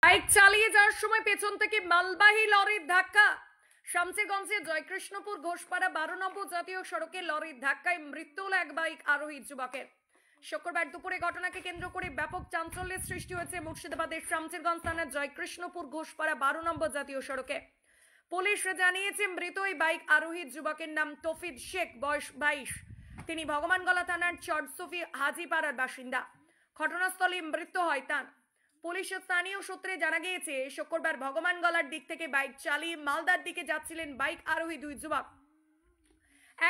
Bike চালিয়ে যাওয়ার সময় পেছন থেকে মালবাহী লরির ধাক্কা। শামসেরগঞ্জের জয়কৃষ্ণপুর ঘোষপাড়া 12 নম্বর জাতীয় সড়কে লরির ধাক্কায় মৃত্যু হল এক বাইক আরোহী যুবকের। শুক্রবার দুপুরে ঘটনাকে কেন্দ্র করে ব্যাপক চাঞ্চল্যের সৃষ্টি হয়েছে মুর্শিদাবাদের শামসেরগঞ্জ থানার জয়কৃষ্ণপুর ঘোষপাড়া 12 নম্বর জাতীয় সড়কে। পুলিশ জানিয়েছে মৃত ওই বাইক আরোহী যুবকের নাম তৌফিক শেখ, বয়স 22। তিনি ভগবানগলা থানার চরসফি হাজিপাড়ার বাসিন্দা। ঘটনাস্থলে মৃত্যু হয় তার। পুলিশের স্থানীয় সূত্রে জানা গিয়েছে শুক্রবার ভগবানগলার দিক থেকে বাইক চালিয়ে মালদার দিকে যাচ্ছিলেন বাইক আরোহী দুই যুবক।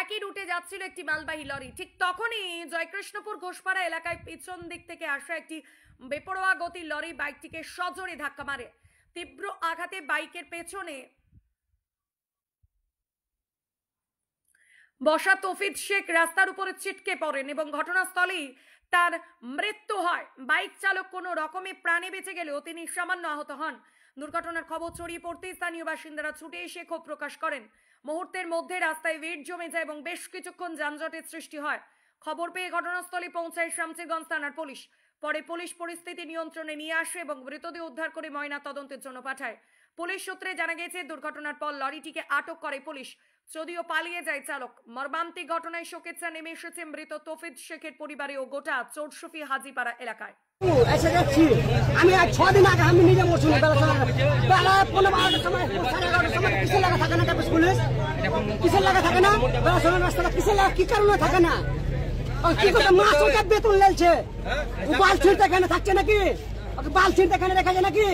একই রুটে যাচ্ছিল একটি মালবাহী লরি। ঠিক তখনই জয়কৃষ্ণপুর ঘোষপাড়া এলাকায় পিছন দিক থেকে আসা একটি বেপরোয়া গতির লরি বাইকটিকে সজোরে ধাক্কা মারে। তীব্র আঘাতে বাইকের পেছনে বসা তৌফিক শেখ রাস্তার উপরে ছিটকে পড়েন এবং ঘটনাস্থলেই তার মৃত্যু হয়। বাইক চালক কোনো রকমে প্রাণে বেঁচে গেলেও তিনি সামান্য আহত হন। দুর্ঘটনার খবর ছড়িয়ে পড়তেই স্থানীয় বাসিন্দারা ছুটে এসে ক্ষোভ প্রকাশ করেন। মুহূর্তের মধ্যে রাস্তায় ভিড় জমে যায় এবং বেশ কিছুক্ষণ যানজটের সৃষ্টি হয়। খবর পেয়ে ঘটনাস্থলে পৌঁছায় শামসেরগঞ্জ থানার পুলিশ। পরে পুলিশ পরিস্থিতি নিয়ন্ত্রণে নিয়ে আসে এবং মৃতদেহ উদ্ধার করে ময়না তদন্তের জন্য পাঠায়। পুলিশ সূত্রে জানা গেছে দুর্ঘটনার পর লরিটিকে আটক করে পুলিশ, যদিও পালিয়ে যায় চালক। মর্মান্তিক ঘটনায় শোকের ছায়া নেমে এসেছে মৃত তৌফিক শেখের পরিবারে ও গোটা চরসফি হাজিপাড়া এলাকায়। আমি 6 দিন আগে আমি নিজে মরছি বেলা 15-12টার সময় 11:30টার সময় কিসের লাগা থাকে না পুলিশ, কিসের লাগা থাকে না বেলা সময় রাস্তাটা কিসের লাগা কি কারণে থাকে না? কি করতে মাসের বেতন লেলছে ও বাল ছিঁড়তে এখানে থাকছে নাকি? ওকে বাল ছিঁড়তে এখানে রেখেছে নাকি?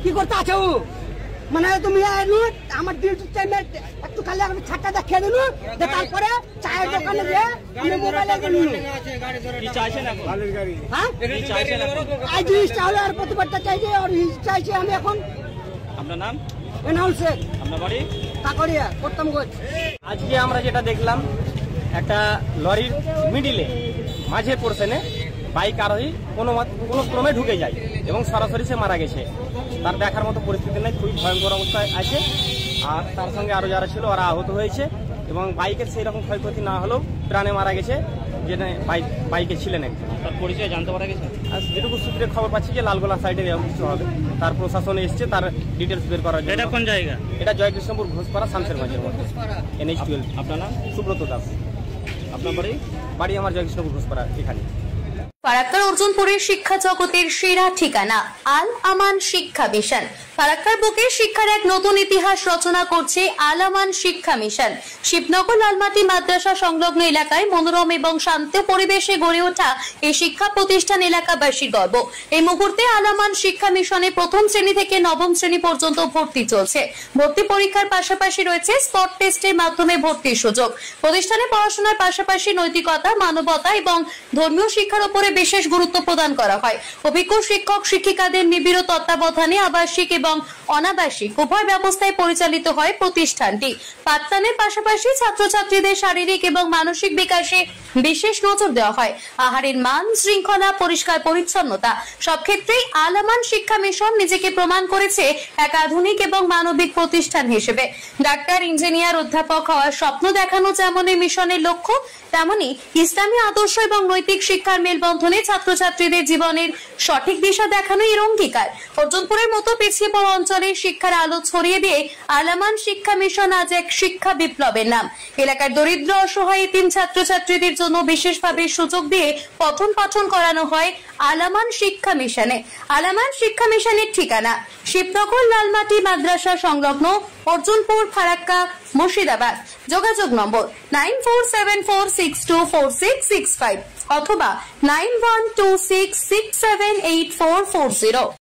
কি করতে আছে ও? মানে তুমি আমার ডিউটির টাইমে একটু খালি আমি ছাড়টা দেখিয়ে দিল, তারপরে চায়ের দোকানে গিয়ে আমি মোবাইলে গেল। কি চাইছেন এখন? হ্যাঁ, কি চাইছেন এখন? আই জিনিস চাইলে আর প্রতিবাদটা চাইছে আর চাইছে আমি এখন। আপনার নাম? এনাউল শেখ। আপনার বাড়ি? কাকড়িয়া, প্রথমগঞ্জ। আজকে আমরা যেটা দেখলাম, একটা লরির মিডিলে মাঝে পোর্শনে বাইক আরোহী কোনো ক্রমে ঢুকে যায় এবং সরাসরি সে মারা গেছে। তার দেখার মতো পরিস্থিতি নেই, খুবই ভয়ঙ্কর অবস্থায় আছে। আর তার সঙ্গে আরো যারা ছিল ওরা আহত হয়েছে এবং বাইকের সেই রকম ক্ষয়ক্ষতি না হলেও প্রাণে মারা গেছে যেটা বাইকে ছিলেন। তার পরিচয় জানতে পারা গেছে? আর যেটুকু সূত্রে খবর পাচ্ছি যে লালগোলা সাইডে এরকম কিছু হবে। তার প্রশাসন এসছে তার ডিটেলস বের করার জন্য। এটা কোন জায়গা? এটা জয়কৃষ্ণপুর ঘোষপাড়া, শামসেরগঞ্জের মধ্যে, NH12। আপনার নাম? সুব্রত দাস। আপনার বাড়ি? বাড়ি আমার জয়কৃষ্ণপুর ঘোষপাড়া এখানে। ফারাক্কার অর্জুনপুরের শিক্ষা জগতের সেরা ঠিকানা আল আমান শিক্ষা মিশন। ফারাক্কার বুকে শিক্ষার এক নতুন ইতিহাস রচনা করছে আল আমান শিক্ষা মিশন। শিবনগর লালমাটি মাদ্রাসা সংলগ্ন এলাকায় মনোরম এবং শান্ত পরিবেশে গড়ে ওঠা এই শিক্ষা প্রতিষ্ঠান এলাকাবাসীর গর্ব। এই মুহূর্তে আল আমান শিক্ষা মিশনে প্রথম শ্রেণী থেকে নবম শ্রেণী পর্যন্ত ভর্তি চলছে। ভর্তি পরীক্ষার পাশাপাশি রয়েছে স্পট টেস্টের মাধ্যমে ভর্তির সুযোগ। প্রতিষ্ঠানে পড়াশোনার পাশাপাশি নৈতিকতা, মানবতা এবং ধর্মীয় শিক্ষার উপরে বিশেষ গুরুত্ব প্রদান করা হয়। অভিজ্ঞ শিক্ষক শিক্ষিকাদের নিবিড় তত্ত্বাবধানে আবাসিক এবং অনাবাসিক উভয় ব্যবস্থায় পরিচালিত হয় প্রতিষ্ঠানটি। পাঠদানের পাশাপাশি ছাত্রছাত্রীদের শারীরিক এবং মানসিক বিকাশে বিশেষ নজর দেওয়া হয়। আহারের মান, শৃঙ্খলা, পরিষ্কার পরিচ্ছন্নতা সব ক্ষেত্রেই আল আমান শিক্ষা মিশন নিজেকে প্রমাণ করেছে এক আধুনিক এবং মানবিক প্রতিষ্ঠান হিসেবে। ডাক্তার, ইঞ্জিনিয়ার, অধ্যাপক হওয়ার স্বপ্ন দেখানো যেমন এই মিশনের লক্ষ্য, তেমনি ইসলামী আদর্শ এবং নৈতিক শিক্ষার মেলবন্ধনে ছাত্রছাত্রীদের জীবনের সঠিক দিশা দেখানো এর অঙ্গীকার। অর্জুনপুরের মতো পিছিয়ে পড়া অঞ্চলে শিক্ষার আলো ছড়িয়ে দিয়ে আল আমান শিক্ষা মিশন আজ এক শিক্ষা বিপ্লবের নাম। এলাকার দরিদ্র, অসহায়, এতিম ছাত্রছাত্রীদের জন্য বিশেষভাবে সুযোগ দিয়ে পঠন পাঠন করানো হয় আল আমান শিক্ষা মিশনে। আল আমান শিক্ষা মিশনের ঠিকানা শিবনগর লালমাটি মাদ্রাসা সংলগ্ন অর্জুনপুর, ফারাক্কা, মুর্শিদাবাদ। যোগাযোগ নম্বর 9474624665 অথবা 9126678440।